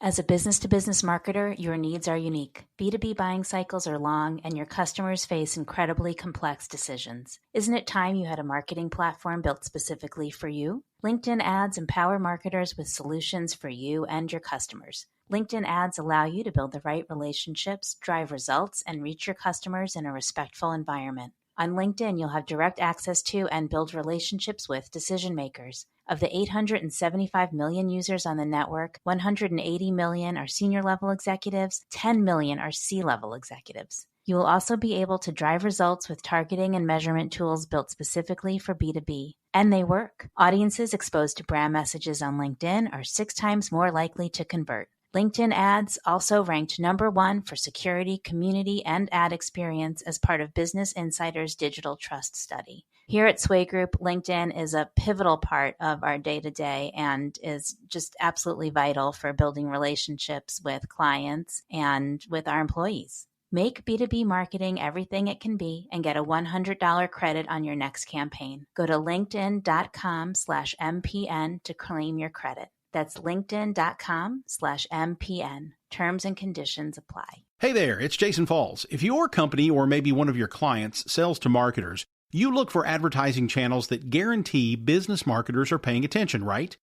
As a business-to-business marketer, your needs are unique. B2B buying cycles are long, and your customers face incredibly complex decisions. Isn't it time you had a marketing platform built specifically for you? LinkedIn ads empower marketers with solutions for you and your customers. LinkedIn ads allow you to build the right relationships, drive results, and reach your customers in a respectful environment. On LinkedIn, you'll have direct access to and build relationships with decision makers. Of the 875 million users on the network, 180 million are senior-level executives, 10 million are C-level executives. You will also be able to drive results with targeting and measurement tools built specifically for B2B. And they work. Audiences exposed to brand messages on LinkedIn are 6 times more likely to convert. LinkedIn ads also ranked number 1 for security, community, and ad experience as part of Business Insider's Digital Trust Study. Here at Sway Group, LinkedIn is a pivotal part of our day-to-day and is just absolutely vital for building relationships with clients and with our employees. Make B2B marketing everything it can be and get a $100 credit on your next campaign. Go to linkedin.com/MPN to claim your credit. That's linkedin.com/MPN. Terms and conditions apply. Hey there, it's Jason Falls. If your company or maybe one of your clients sells to marketers, you look for advertising channels that guarantee business marketers are paying attention, right?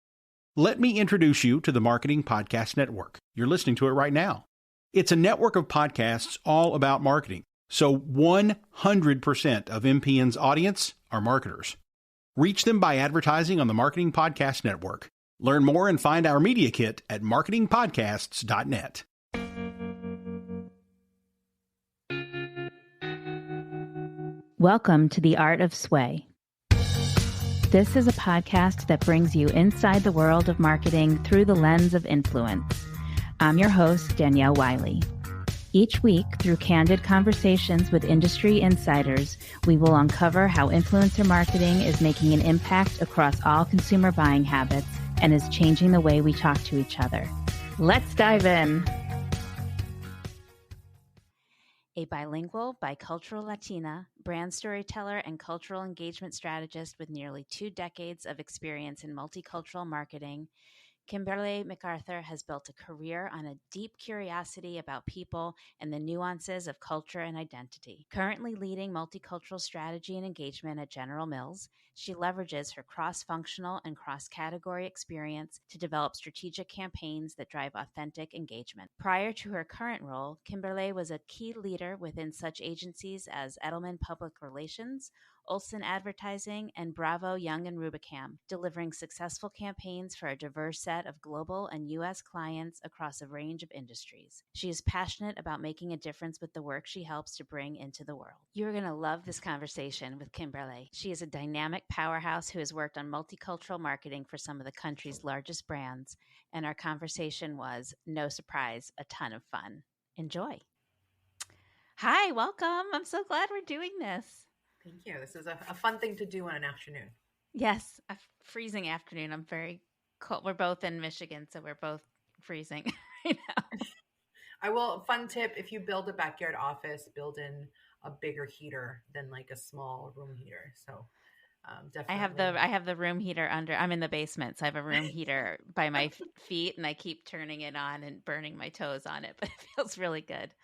Let me introduce you to the Marketing Podcast Network. You're listening to it right now. It's a network of podcasts all about marketing. So 100% of MPN's audience are marketers. Reach them by advertising on the Marketing Podcast Network. Learn more and find our media kit at marketingpodcasts.net. Welcome to The Art of Sway. This is a podcast that brings you inside the world of marketing through the lens of influence. I'm your host, Danielle Wiley. Each week, through candid conversations with industry insiders, we will uncover how influencer marketing is making an impact across all consumer buying habits and is changing the way we talk to each other. Let's dive in. A bilingual, bicultural Latina, brand storyteller, and cultural engagement strategist with nearly 2 decades of experience in multicultural marketing, Kimberley McArthur has built a career on a deep curiosity about people and the nuances of culture and identity. Currently leading multicultural strategy and engagement at General Mills, she leverages her cross-functional and cross-category experience to develop strategic campaigns that drive authentic engagement. Prior to her current role, Kimberley was a key leader within such agencies as Edelman Public Relations, Olson Advertising, and Bravo Young and Rubicam, delivering successful campaigns for a diverse set of global and U.S. clients across a range of industries. She is passionate about making a difference with the work she helps to bring into the world. You're going to love this conversation with Kimberley. She is a dynamic powerhouse who has worked on multicultural marketing for some of the country's largest brands, and our conversation was, no surprise, a ton of fun. Enjoy. Hi, welcome. I'm so glad we're doing this. Thank you. This is a fun thing to do on an afternoon. Yes, a freezing afternoon. I'm very cold. We're both in Michigan, so we're both freezing right now. Fun tip, if you build a backyard office, build in a bigger heater than like a small room heater. So definitely. I have the room heater under. I'm in the basement, so I have a room heater by my feet, and I keep turning it on and burning my toes on it, but it feels really good.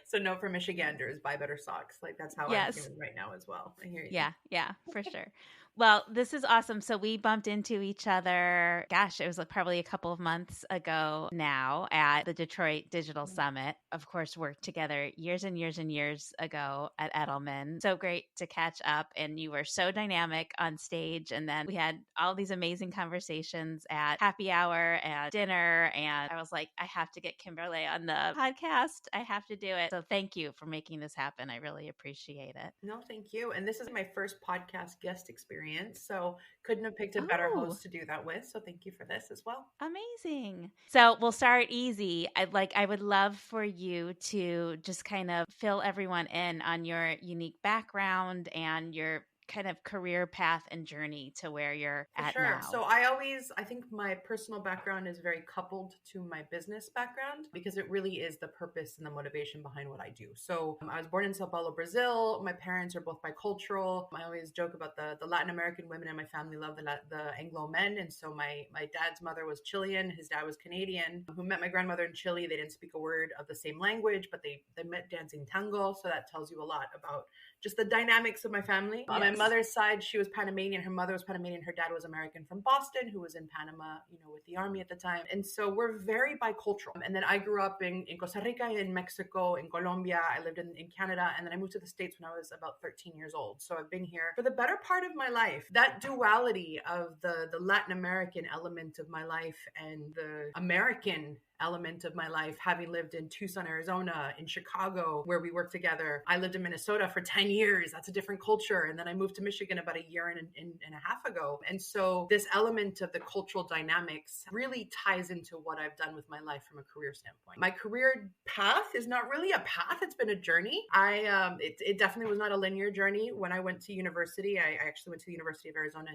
So note for Michiganders, buy better socks. Like that's how I'm feeling right now as well. I hear you. Yeah, for sure. Well, this is awesome. So we bumped into each other, it was probably a couple of months ago now at the Detroit Digital Summit. Of course, worked together years and years and years ago at Edelman. So great to catch up. And you were so dynamic on stage. And then we had all these amazing conversations at happy hour and dinner. And I was like, I have to get Kimberley on the podcast. I have to do it. So thank you for making this happen. I really appreciate it. No, thank you. And this is my first podcast guest experience. So couldn't have picked a better host to do that with. So thank you for this as well. Amazing. So we'll start easy. I would love for you to just kind of fill everyone in on your unique background and your kind of career path and journey to where you're For at sure. now? So I think my personal background is very coupled to my business background because it really is the purpose and the motivation behind what I do. So I was born in Sao Paulo, Brazil. My parents are both bicultural. I always joke about the Latin American women in my family love the Anglo men. And so my dad's mother was Chilean. His dad was Canadian, who met my grandmother in Chile. They didn't speak a word of the same language, but they met dancing tango. So that tells you a lot about just the dynamics of my family. On my mother's side, she was Panamanian. Her mother was Panamanian. Her dad was American from Boston, who was in Panama, with the army at the time. And so we're very bicultural. And then I grew up in Costa Rica, in Mexico, in Colombia. I lived in Canada. And then I moved to the States when I was about 13 years old. So I've been here for the better part of my life. That duality of the Latin American element of my life and the American element of my life, having lived in Tucson, Arizona, in Chicago, where we worked together. I lived in Minnesota for 10 years. That's a different culture. And then I moved to Michigan about a year and a half ago. And so this element of the cultural dynamics really ties into what I've done with my life from a career standpoint. My career path is not really a path. It's been a journey. It definitely was not a linear journey. When I went to university, I actually went to the University of Arizona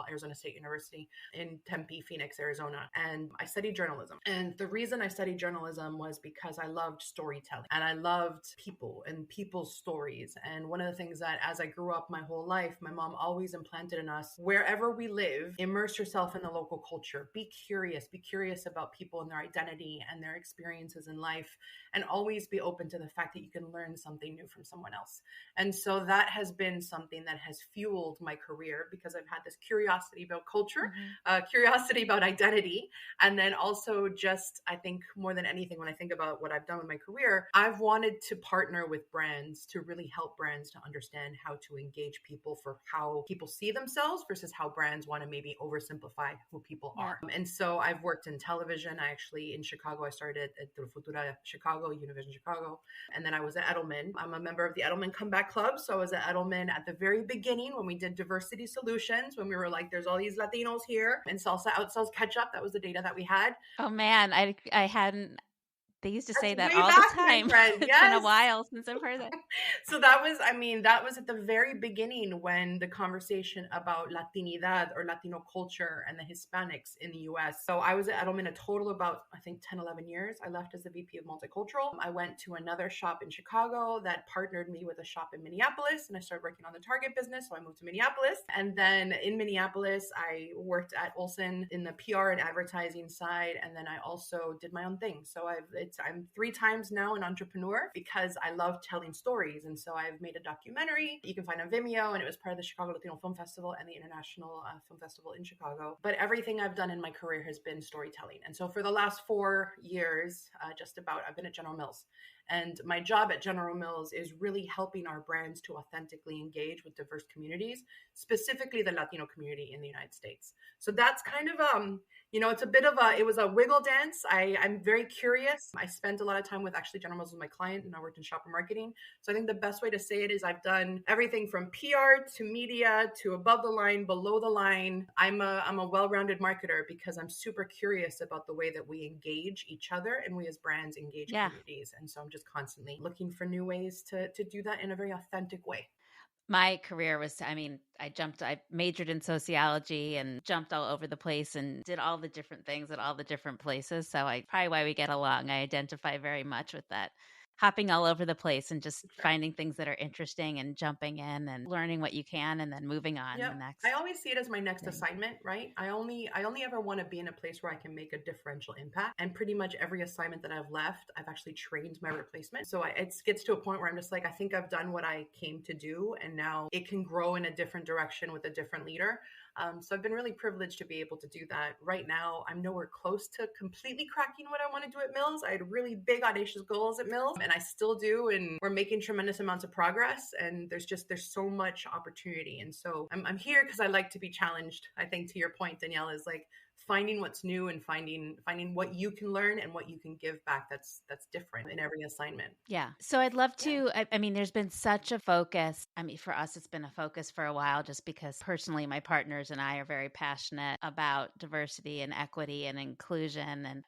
Arizona State University in Tempe, Phoenix, Arizona. And I studied journalism. And the reason I studied journalism was because I loved storytelling and I loved people and people's stories. And one of the things that as I grew up my whole life, my mom always implanted in us, wherever we live, immerse yourself in the local culture. Be curious about people and their identity and their experiences in life, and always be open to the fact that you can learn something new from someone else. And so that has been something that has fueled my career because I've had this curiosity about culture, curiosity about identity, and then also just, I think more than anything, when I think about what I've done with my career, I've wanted to partner with brands to really help brands to understand how to engage people for how people see themselves versus how brands want to maybe oversimplify who people are. And so I've worked in television. I actually, in Chicago, I started at Futura Chicago, Univision Chicago. And then I was at Edelman. I'm a member of the Edelman Comeback Club. So I was at Edelman at the very beginning when we did diversity solutions, when we were like, there's all these Latinos here and salsa outsells ketchup. That was the data that we had. Oh man, I hadn't. They used to say That's that way all back, the time. my friend. It's Yes. been a while since I've heard that. So that was at the very beginning when the conversation about Latinidad or Latino culture and the Hispanics in the US. So I was at Edelman a total about, I think, 10, 11 years. I left as the VP of Multicultural. I went to another shop in Chicago that partnered me with a shop in Minneapolis, and I started working on the Target business. So I moved to Minneapolis. And then in Minneapolis, I worked at Olsen in the PR and advertising side. And then I also did my own thing. So I'm 3 times now an entrepreneur because I love telling stories. And so I've made a documentary you can find on Vimeo, and it was part of the Chicago Latino Film Festival and the International Film Festival in Chicago. But everything I've done in my career has been storytelling. And so for the last 4 years, I've been at General Mills. And my job at General Mills is really helping our brands to authentically engage with diverse communities, specifically the Latino community in the United States. So that's kind of, it was a wiggle dance. I'm very curious. I spent a lot of time with General Mills was my client, and I worked in shopper marketing. So I think the best way to say it is I've done everything from PR to media to above the line, below the line. I'm a well-rounded marketer because I'm super curious about the way that we engage each other and we as brands engage communities. And so I'm just constantly looking for new ways to do that in a very authentic way. My career was, I majored in sociology and jumped all over the place and did all the different things at all the different places. So probably why we get along. I identify very much with that. Hopping all over the place and just finding things that are interesting and jumping in and learning what you can and then moving on to the next. I always see it as my next assignment, right? I only ever want to be in a place where I can make a differential impact. And pretty much every assignment that I've left, I've actually trained my replacement. So it gets to a point where I'm just like, I think I've done what I came to do. And now it can grow in a different direction with a different leader. So I've been really privileged to be able to do that. Right now, I'm nowhere close to completely cracking what I want to do at Mills. I had really big, audacious goals at Mills, and I still do. And we're making tremendous amounts of progress. And there's so much opportunity. And so I'm here because I like to be challenged. I think to your point, Danielle, is like finding what's new and finding what you can learn and what you can give back that's different in every assignment. Yeah. So I'd love to, I mean, there's been such a focus. I mean, for us, it's been a focus for a while just because personally, my partners and I are very passionate about diversity and equity and inclusion. And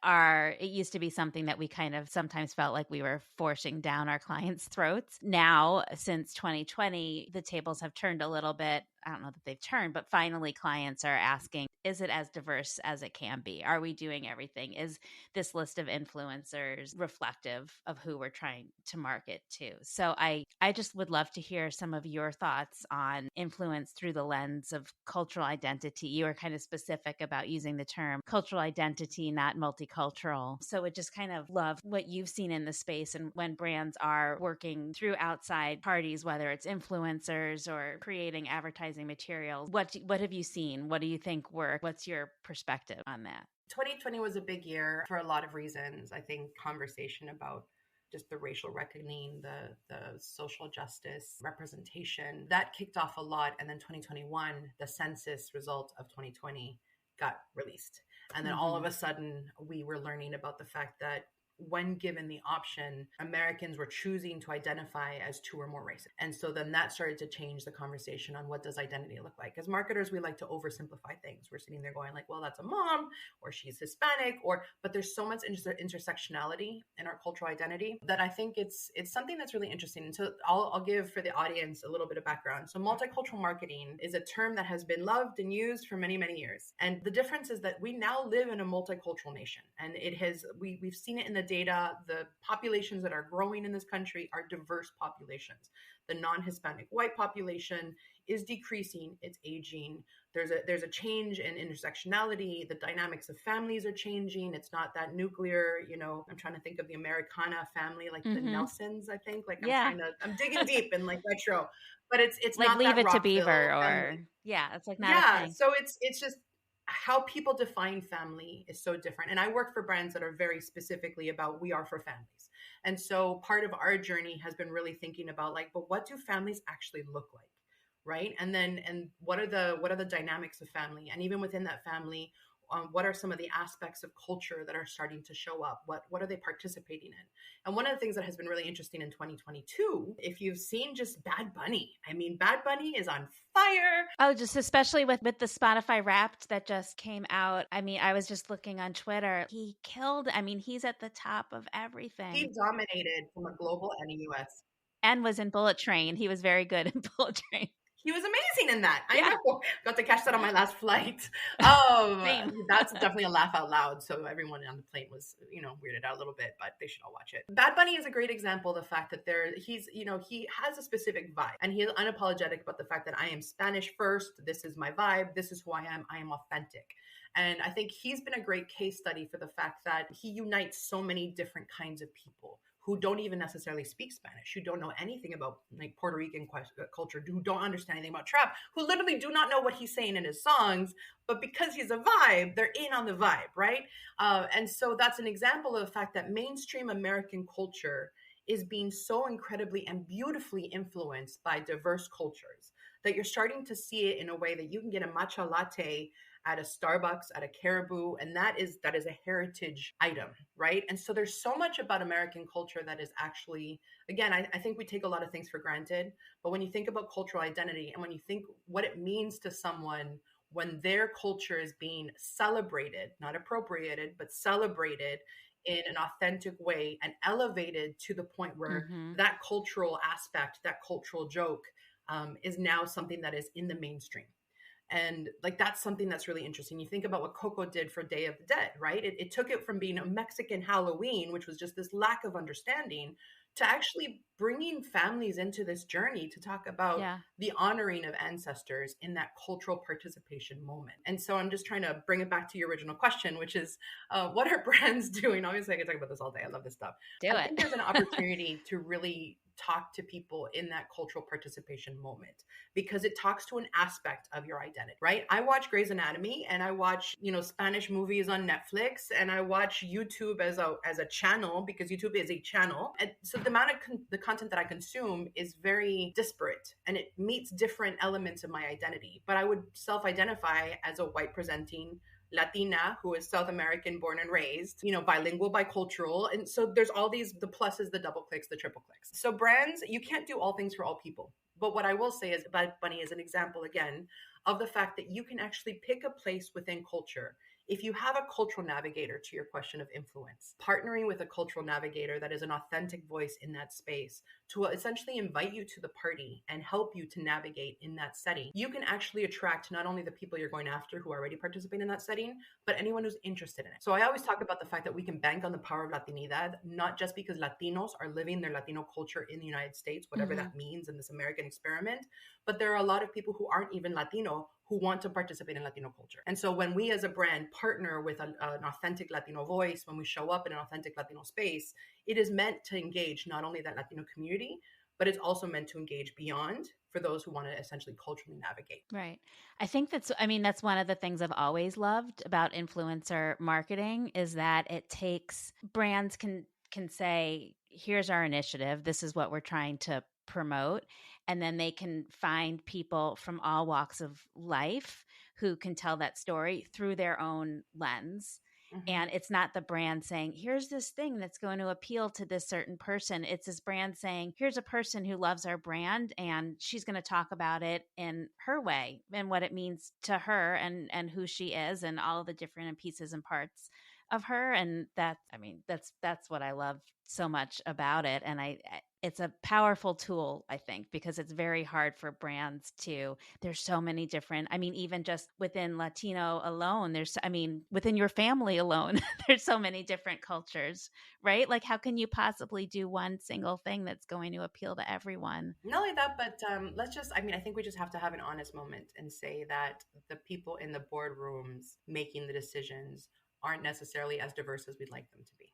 it used to be something that we kind of sometimes felt like we were forcing down our clients' throats. Now, since 2020, the tables have turned a little bit. I don't know that they've turned, but finally clients are asking, is it as diverse as it can be? Are we doing everything? Is this list of influencers reflective of who we're trying to market to? So I just would love to hear some of your thoughts on influence through the lens of cultural identity. You were kind of specific about using the term cultural identity, not multicultural. So I just kind of love what you've seen in the space and when brands are working through outside parties, whether it's influencers or creating advertising materials. What have you seen? What do you think work? What's your perspective on that? 2020 was a big year for a lot of reasons. I think conversation about just the racial reckoning, the social justice representation, that kicked off a lot. And then 2021, the census result of 2020 got released. And then all of a sudden, we were learning about the fact that when given the option, Americans were choosing to identify as two or more races. And so then that started to change the conversation on what does identity look like. As marketers, we like to oversimplify things. We're sitting there going like, well, that's a mom, or she's Hispanic, but there's so much intersectionality in our cultural identity that I think it's something that's really interesting. And so I'll give for the audience a little bit of background. So multicultural marketing is a term that has been loved and used for many, many years. And the difference is that we now live in a multicultural nation. And we've seen it in the data. The populations that are growing in this country are diverse populations. The non-Hispanic white population is decreasing, it's aging. There's a change in intersectionality. The dynamics of families are changing. It's not that nuclear, I'm trying to think of the Americana family, like the Nelsons, I think. Like I'm digging deep and like retro, but it's like not Leave that It to Rockville Beaver family. it's like not a thing. So it's just how people define family is so different. And I work for brands that are very specifically about we are for families. And so part of our journey has been really thinking about like, but what do families actually look like? Right. And what are the dynamics of family? And even within that family, what are some of the aspects of culture that are starting to show up? What are they participating in? And one of the things that has been really interesting in 2022, if you've seen just Bad Bunny, I mean, Bad Bunny is on fire. Oh, just especially with the Spotify Wrapped that just came out. I mean, I was just looking on Twitter. He killed. I mean, he's at the top of everything. He dominated from a global and a US. And was in Bullet Train. He was very good in Bullet Train. He was amazing in that. I know. Got to catch that on my last flight. That's definitely a laugh out loud. So everyone on the plane was, weirded out a little bit, but they should all watch it. Bad Bunny is a great example of the fact that he has a specific vibe, and he is unapologetic about the fact that I am Spanish first. This is my vibe. This is who I am. I am authentic. And I think he's been a great case study for the fact that he unites so many different kinds of people who don't even necessarily speak Spanish, who don't know anything about like Puerto Rican culture, who don't understand anything about trap, who literally do not know what he's saying in his songs, but because he's a vibe, they're in on the vibe, right? And so that's an example of the fact that mainstream American culture is being so incredibly and beautifully influenced by diverse cultures that you're starting to see it in a way that you can get a matcha latte at a Starbucks, at a Caribou, and that is a heritage item, right? And so there's so much about American culture that is actually, again, I think we take a lot of things for granted, but when you think about cultural identity and when you think what it means to someone when their culture is being celebrated, not appropriated, but celebrated in an authentic way and elevated to the point where that cultural aspect, that cultural joke is now something that is in the mainstream. And like, that's something that's really interesting. You think about what Coco did for Day of the Dead, right? It took it from being a Mexican Halloween, which was just this lack of understanding, to actually bringing families into this journey to talk about the honoring of ancestors in that cultural participation moment. And so I'm just trying to bring it back to your original question, which is, what are brands doing? Obviously, I can talk about this all day. I love this stuff. I think there's an opportunity to really talk to people in that cultural participation moment, because it talks to an aspect of your identity, right? I watch Grey's Anatomy and I watch, Spanish movies on Netflix, and I watch YouTube as a channel, because YouTube is a channel. And so the amount of the content that I consume is very disparate, and it meets different elements of my identity. But I would self-identify as a white presenting Latina, who is South American born and raised, bilingual, bicultural. And so there's all these, the pluses, the double clicks, the triple clicks. So brands, you can't do all things for all people. But what I will say is Bad Bunny is an example again of the fact that you can actually pick a place within culture. If you have a cultural navigator, to your question of influence, partnering with a cultural navigator that is an authentic voice in that space to essentially invite you to the party and help you to navigate in that setting, you can actually attract not only the people you're going after who already participate in that setting, but anyone who's interested in it. So I always talk about the fact that we can bank on the power of Latinidad, not just because Latinos are living their Latino culture in the United States, whatever that means in this American experiment, but there are a lot of people who aren't even Latino who want to participate in Latino culture. And so when we as a brand partner with an authentic Latino voice, when we show up in an authentic Latino space, it is meant to engage not only that Latino community, but it's also meant to engage beyond for those who want to essentially culturally navigate. Right. I think that's one of the things I've always loved about influencer marketing is that it takes brands can say, here's our initiative. This is what we're trying to promote. And then they can find people from all walks of life who can tell that story through their own lens. And it's not the brand saying, here's this thing that's going to appeal to this certain person. It's this brand saying, here's a person who loves our brand and she's going to talk about it in her way and what it means to her and who she is and all the different pieces and parts of her. And that's what I love so much about it. And it's a powerful tool, I think, because it's very hard for brands there's so many different, even just within Latino alone, within your family alone, there's so many different cultures, right? Like how can you possibly do one single thing that's going to appeal to everyone? Not only that, but I think we just have to have an honest moment and say that the people in the boardrooms making the decisions aren't necessarily as diverse as we'd like them to be.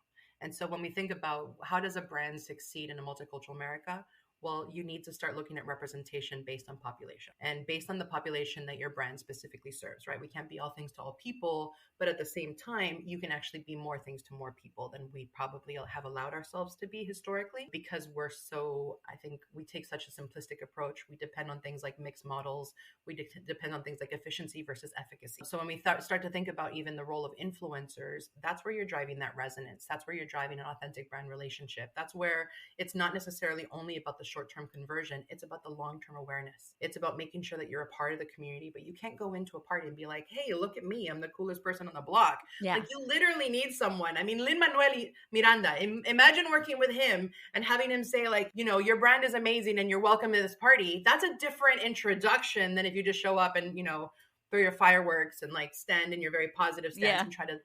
And so when we think about how does a brand succeed in a multicultural America, well, you need to start looking at representation based on population and based on the population that your brand specifically serves, right? We can't be all things to all people, but at the same time, you can actually be more things to more people than we probably have allowed ourselves to be historically because I think we take such a simplistic approach. We depend on things like mixed models. We depend on things like efficiency versus efficacy. So when we start to think about even the role of influencers, that's where you're driving that resonance. That's where you're driving an authentic brand relationship. That's where it's not necessarily only about the short-term conversion. It's about the long-term awareness. It's about making sure that you're a part of the community, but you can't go into a party and be like, hey, look at me. I'm the coolest person on the block. Yeah. Like you literally need someone. Lin-Manuel Miranda, imagine working with him and having him say like, your brand is amazing and you're welcome to this party. That's a different introduction than if you just show up and, throw your fireworks and like stand in your very positive stance and try to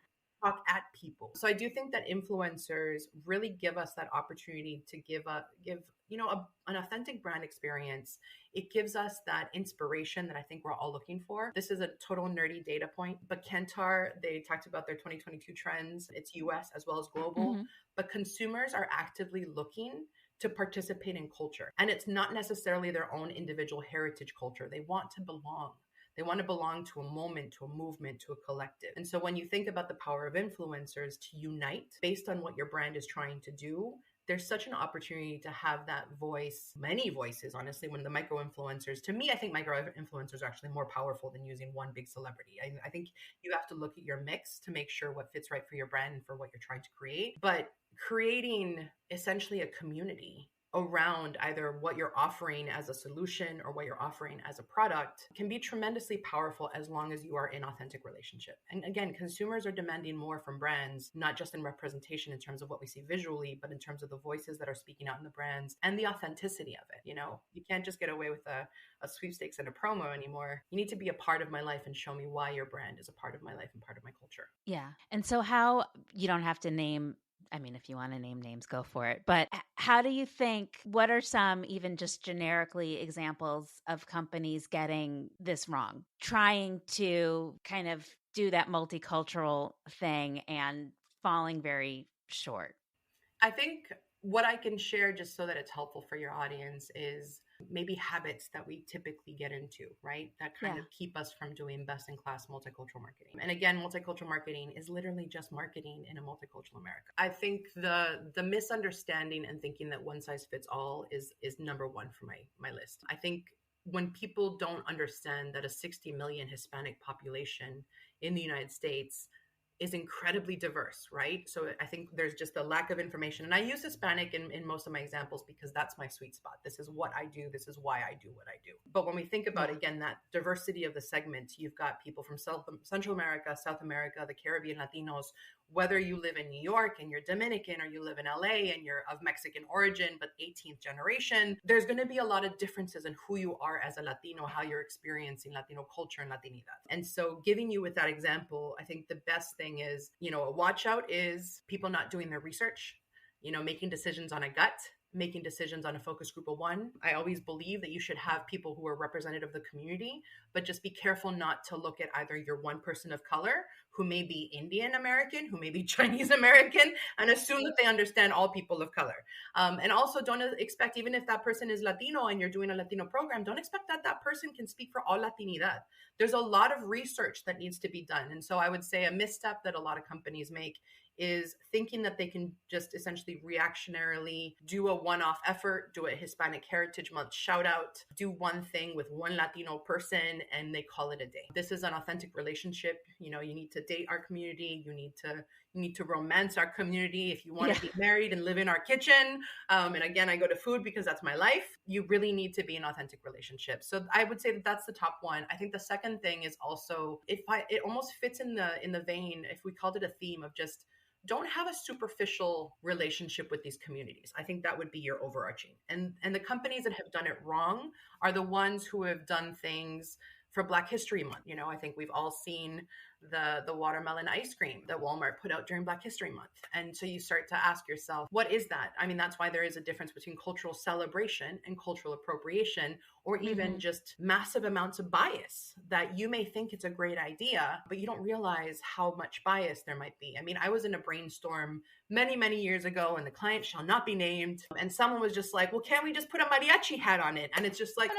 talk at people. So I do think that influencers really give us that opportunity to give an authentic brand experience. It gives us that inspiration that I think we're all looking for. This is a total nerdy data point, but Kantar, they talked about their 2022 trends. It's US as well as global, but consumers are actively looking to participate in culture. And it's not necessarily their own individual heritage culture. They want to belong. They want to belong to a moment, to a movement, to a collective. And so when you think about the power of influencers to unite based on what your brand is trying to do, there's such an opportunity to have that voice, many voices, honestly, when the micro-influencers, to me, I think micro-influencers are actually more powerful than using one big celebrity. I think you have to look at your mix to make sure what fits right for your brand and for what you're trying to create. But creating essentially a community around either what you're offering as a solution or what you're offering as a product can be tremendously powerful as long as you are in authentic relationship. And again, consumers are demanding more from brands, not just in representation in terms of what we see visually, but in terms of the voices that are speaking out in the brands and the authenticity of it. You can't just get away with a sweepstakes and a promo anymore. You need to be a part of my life and show me why your brand is a part of my life and part of my culture. Yeah. And so how, you don't have to name, if you want to name names, go for it. But how do you think, what are some even just generically examples of companies getting this wrong, trying to kind of do that multicultural thing and falling very short? I think what I can share just so that it's helpful for your audience is maybe habits that we typically get into, right? That kind of keep us from doing best in class multicultural marketing. And again, multicultural marketing is literally just marketing in a multicultural America. I think the misunderstanding and thinking that one size fits all is number one for my list. I think when people don't understand that a 60 million Hispanic population in the United States is incredibly diverse, right? So I think there's just a lack of information. And I use Hispanic in most of my examples because that's my sweet spot. This is what I do. This is why I do what I do. But when we think about, again, that diversity of the segment, you've got people from Central America, South America, the Caribbean, Latinos, whether you live in New York and you're Dominican, or you live in LA and you're of Mexican origin, but 18th generation, there's going to be a lot of differences in who you are as a Latino, how you're experiencing Latino culture and Latinidad. And so giving you with that example, I think the best thing is, a watch out is people not doing their research, making decisions on a gut, making decisions on a focus group of one. I always believe that you should have people who are representative of the community, but just be careful not to look at either your one person of color who may be Indian American, who may be Chinese American, and assume that they understand all people of color. And also don't expect, even if that person is Latino and you're doing a Latino program, don't expect that that person can speak for all Latinidad. There's a lot of research that needs to be done. And so I would say a misstep that a lot of companies make is thinking that they can just essentially reactionarily do a one-off effort, do a Hispanic Heritage Month shout out, do one thing with one Latino person, and they call it a day. This is an authentic relationship. You need to date our community. You need to romance our community. If you want to be married and live in our kitchen, and again, I go to food because that's my life. You really need to be an authentic relationship. So I would say that that's the top one. I think the second thing is also, it almost fits in the vein, if we called it a theme of just, don't have a superficial relationship with these communities. I think that would be your overarching. And the companies that have done it wrong are the ones who have done things for Black History Month. I think we've all seen the watermelon ice cream that Walmart put out during Black History Month. And so you start to ask yourself, what is that? I mean, that's why there is a difference between cultural celebration and cultural appropriation, or even just massive amounts of bias that you may think it's a great idea, but you don't realize how much bias there might be. I mean, I was in a brainstorm many, many years ago, and the client shall not be named. And someone was just like, well, can't we just put a mariachi hat on it? And it's just like,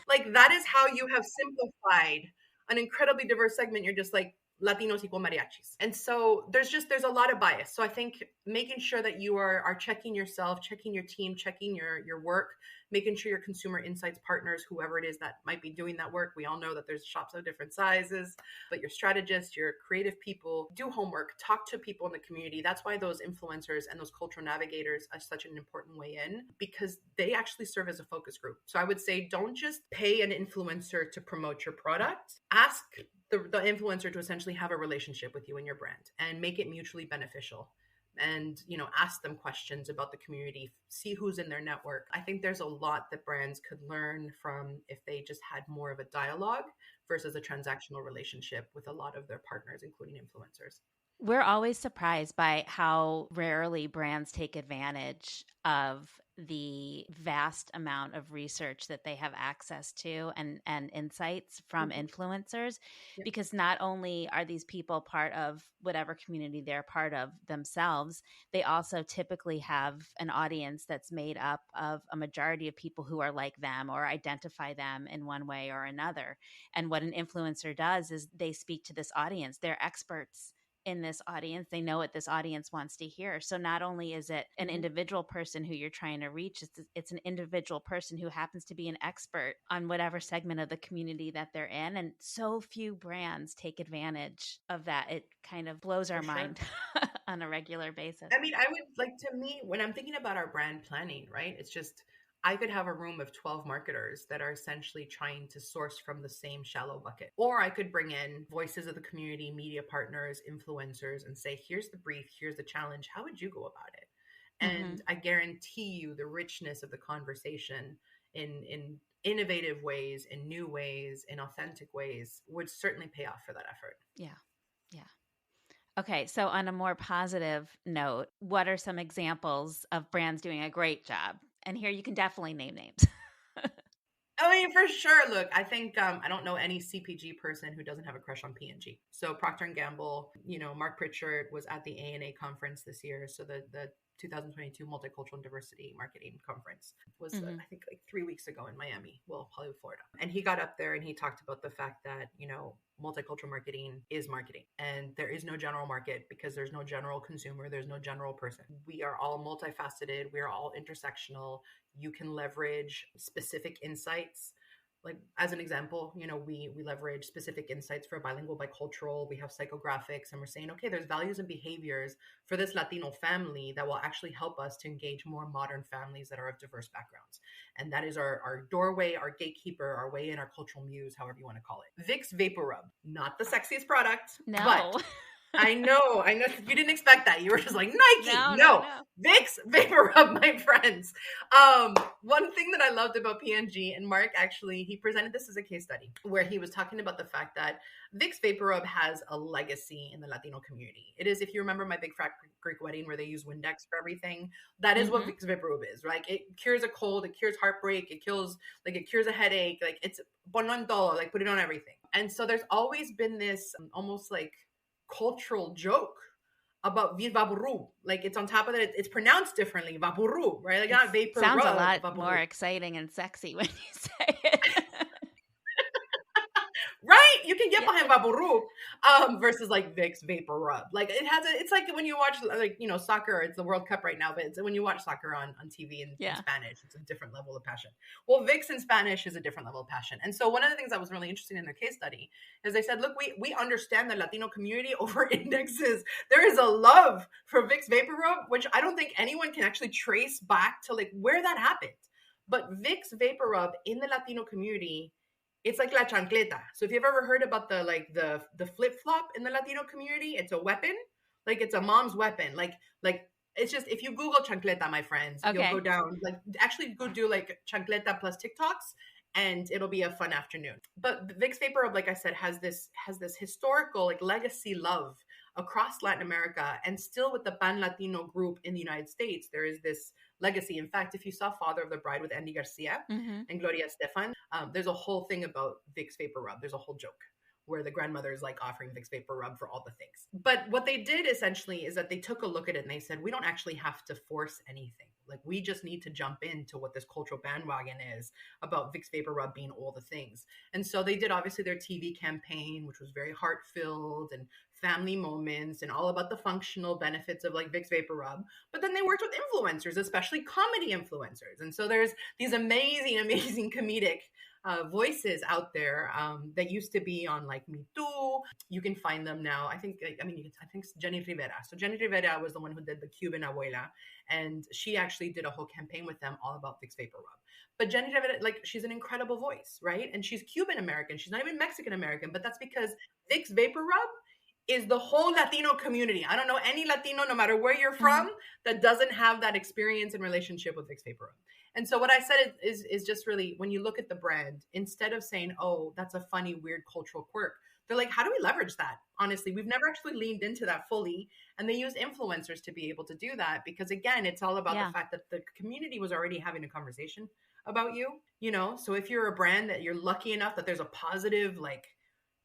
like that is how you have simplified an incredibly diverse segment. You're just like, Latinos equal mariachis. And so there's a lot of bias. So I think making sure that you are checking yourself, checking your team, checking your work, making sure your consumer insights partners, whoever it is that might be doing that work. We all know that there's shops of different sizes, but your strategists, your creative people, do homework, talk to people in the community. That's why those influencers and those cultural navigators are such an important way in, because they actually serve as a focus group. So I would say, don't just pay an influencer to promote your product. Ask the influencer to essentially have a relationship with you and your brand, and make it mutually beneficial. And, ask them questions about the community, see who's in their network. I think there's a lot that brands could learn from if they just had more of a dialogue versus a transactional relationship with a lot of their partners, including influencers. We're always surprised by how rarely brands take advantage of the vast amount of research that they have access to and insights from influencers, because not only are these people part of whatever community they're part of themselves, they also typically have an audience that's made up of a majority of people who are like them or identify them in one way or another. And what an influencer does is they speak to this audience. They're experts in this audience. They know what this audience wants to hear. So not only is it an individual person who you're trying to reach, it's an individual person who happens to be an expert on whatever segment of the community that they're in. And so few brands take advantage of that. It kind of blows our mind on a regular basis. I mean, I would like, to me, when I'm thinking about our brand planning, right, it's just, I could have a room of 12 marketers that are essentially trying to source from the same shallow bucket. Or I could bring in voices of the community, media partners, influencers, and say, here's the brief, here's the challenge. How would you go about it? And I guarantee you the richness of the conversation in innovative ways, in new ways, in authentic ways would certainly pay off for that effort. Yeah. Yeah. Okay, so on a more positive note, what are some examples of brands doing a great job? And here you can definitely name names. I mean, for sure. Look, I think I don't know any CPG person who doesn't have a crush on P&G. So Procter & Gamble, Mark Pritchard was at the ANA conference this year. So the 2022 Multicultural and Diversity Marketing Conference was, I think, like 3 weeks ago in Miami, Hollywood, Florida. And he got up there and he talked about the fact that, multicultural marketing is marketing. And there is no general market because there's no general consumer. There's no general person. We are all multifaceted. We are all intersectional. You can leverage specific insights Like as an example, we leverage specific insights for bilingual, bicultural. We have psychographics, and we're saying, okay, there's values and behaviors for this Latino family that will actually help us to engage more modern families that are of diverse backgrounds. And that is our doorway, our gatekeeper, our way in, our cultural muse, however you want to call it. Vicks Vapor Rub, not the sexiest product, No. but I know you didn't expect that. You were just like, Nike. No. Vicks Vapor Rub, my friends. One thing that I loved about PNG, and Mark actually, he presented this as a case study where he was talking about the fact that Vicks Vapor Rub has a legacy in the Latino community. It is, if you remember my big fat Greek wedding where they use Windex for everything, that is what Vicks Vapor Rub is, right? It cures a cold, it cures heartbreak, it cures a headache, like it's ponlo en todo, like put it on everything. And so there's always been this almost like cultural joke about vir vapuru. Like it's on top of that, it's pronounced differently, vapuru, right? Like not vapor sounds rub, a lot vapuru. more exciting and sexy when you say it. Right? You can get behind vapuru versus like Vicks Vapor Rub. Like it's like when you watch like, soccer, it's the World Cup right now, but it's when you watch soccer on TV in Spanish, it's a different level of passion. Well, Vicks in Spanish is a different level of passion. And so one of the things that was really interesting in their case study is they said, look, we understand the Latino community over indexes. There is a love for Vicks Vapor Rub, which I don't think anyone can actually trace back to like where that happened. But Vicks Vapor Rub in the Latino community, it's like la chancleta. So if you've ever heard about the flip-flop in the Latino community, it's a weapon. Like it's a mom's weapon. Like it's just, if you Google chancleta, my friends, you'll go down, like actually go do like chancleta plus TikToks, and it'll be a fun afternoon. But Vicks Vapor Rub, like I said, has this historical like legacy love across Latin America, and still with the Pan Latino group in the United States, there is this legacy. In fact, if you saw Father of the Bride with Andy Garcia and Gloria Estefan, there's a whole thing about Vicks Vapor Rub. There's a whole joke where the grandmother is like offering Vicks Vapor Rub for all the things. But what they did essentially is that they took a look at it and they said, we don't actually have to force anything. Like we just need to jump into what this cultural bandwagon is about Vicks Vapor Rub being all the things. And so they did obviously their TV campaign, which was very heart-filled and family moments and all about the functional benefits of like Vicks Vapor Rub. But then they worked with influencers, especially comedy influencers. And so there's these amazing comedic voices out there that used to be on like Me Too. You can find them now. I think Jenny Rivera. So Jenny Rivera was the one who did the Cuban Abuela, and she actually did a whole campaign with them all about Vicks Vapor Rub. But Jenny Rivera, like she's an incredible voice, right? And she's Cuban American. She's not even Mexican American, but that's because Vicks Vapor Rub is the whole Latino community. I don't know any Latino, no matter where you're from, that doesn't have that experience and relationship with Vicks Vapor Rub. And so what I said is just really, when you look at the brand, instead of saying, oh, that's a funny, weird cultural quirk, they're like, how do we leverage that? Honestly, we've never actually leaned into that fully. And they use influencers to be able to do that because, again, it's all about the fact that the community was already having a conversation about you, So if you're a brand that you're lucky enough that there's a positive, like,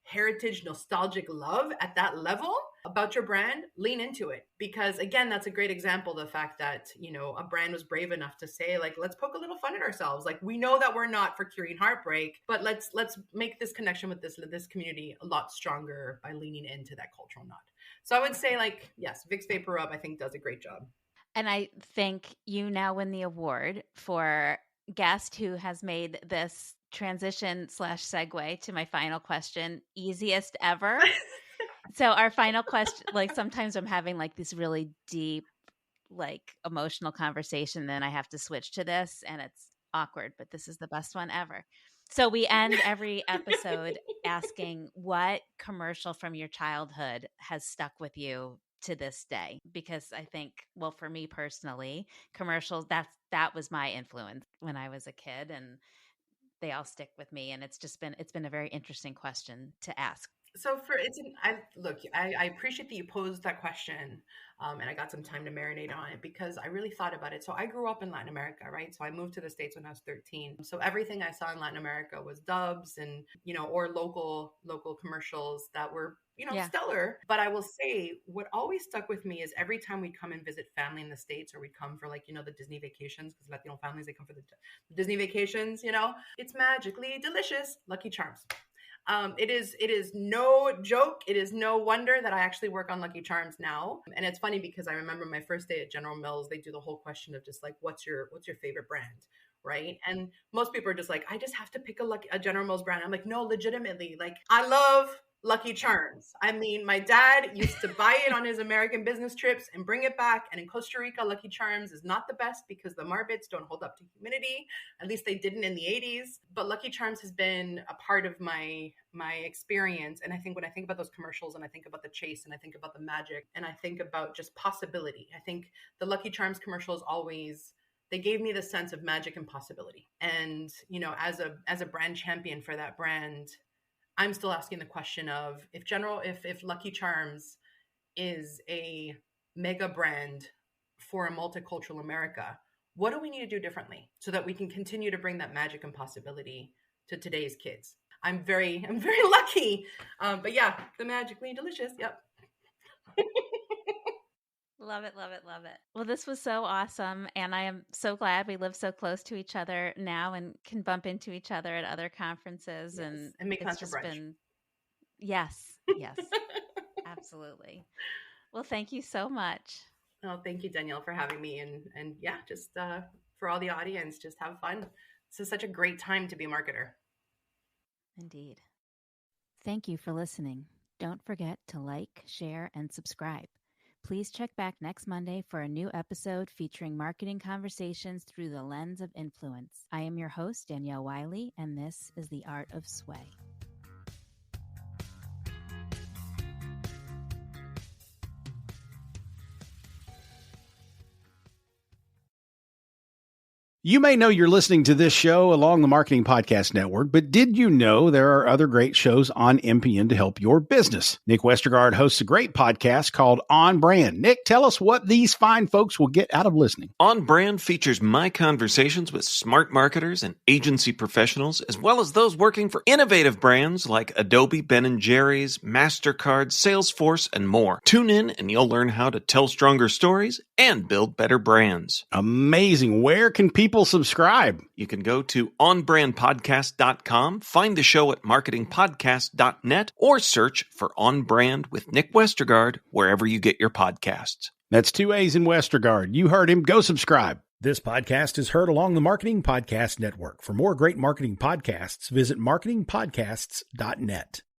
heritage, nostalgic love at that level about your brand, lean into it. Because again, that's a great example of the fact that, a brand was brave enough to say, like, let's poke a little fun at ourselves. Like, we know that we're not for curing heartbreak, but let's make this connection with this community a lot stronger by leaning into that cultural nod. So I would say, like, yes, Vicks Vapor Rub, I think, does a great job. And I think you now win the award for guest who has made this transition / segue to my final question easiest ever. So our final question, like sometimes I'm having like this really deep, like emotional conversation, then I have to switch to this and it's awkward, but this is the best one ever. So we end every episode asking what commercial from your childhood has stuck with you to this day, because I think, well, for me personally, commercials, that was my influence when I was a kid, and they all stick with me. And it's been a very interesting question to ask. So I appreciate that you posed that question, and I got some time to marinate on it because I really thought about it. So I grew up in Latin America, right? So I moved to the States when I was 13. So everything I saw in Latin America was dubs and, or local latino's that were, stellar. But I will say what always stuck with me is every time we'd come and visit family in the States, or we'd come for the Disney vacations, because Latino families, they come for the Disney vacations, it's magically delicious. Lucky Charms. It is no joke. It is no wonder that I actually work on Lucky Charms now. And it's funny because I remember my first day at General Mills, they do the whole question of just like, what's your favorite brand? right? And most people are just like, I just have to pick a General Mills brand. I'm like, no, legitimately, like I love Lucky Charms. I mean, my dad used to buy it on his American business trips and bring it back. And in Costa Rica, Lucky Charms is not the best because the marbits don't hold up to humidity. At least they didn't in the 80s. But Lucky Charms has been a part of my experience. And I think when I think about those commercials and I think about the chase and I think about the magic and I think about just possibility, I think the Lucky Charms commercials always, they gave me the sense of magic and possibility. And, you know, as a brand champion for that brand, I'm still asking the question of if Lucky Charms is a mega brand for a multicultural America, what do we need to do differently so that we can continue to bring that magic and possibility to today's kids? I'm very lucky. But yeah, the magically delicious. Yep. Love it, love it, love it. Well, this was so awesome. And I am so glad we live so close to each other now and can bump into each other at other conferences. Yes. And make it's just brunch. Yes, absolutely. Well, thank you so much. Oh, thank you, Danielle, for having me. And yeah, just for all the audience, just have fun. This is such a great time to be a marketer. Indeed. Thank you for listening. Don't forget to like, share, and subscribe. Please check back next Monday for a new episode featuring marketing conversations through the lens of influence. I am your host, Danielle Wiley, and this is The Art of Sway. You may know you're listening to this show along the Marketing Podcast Network, but did you know there are other great shows on MPN to help your business? Nick Westergaard hosts a great podcast called On Brand. Nick, tell us what these fine folks will get out of listening. On Brand features my conversations with smart marketers and agency professionals, as well as those working for innovative brands like Adobe, Ben & Jerry's, MasterCard, Salesforce, and more. Tune in and you'll learn how to tell stronger stories and build better brands. Amazing. Where can people subscribe? You can go to onbrandpodcast.com, find the show at marketingpodcast.net, or search for On Brand with Nick Westergaard wherever you get your podcasts. That's 2 A's in Westergaard. You heard him. Go subscribe. This podcast is heard along the Marketing Podcast Network. For more great marketing podcasts, visit marketingpodcasts.net.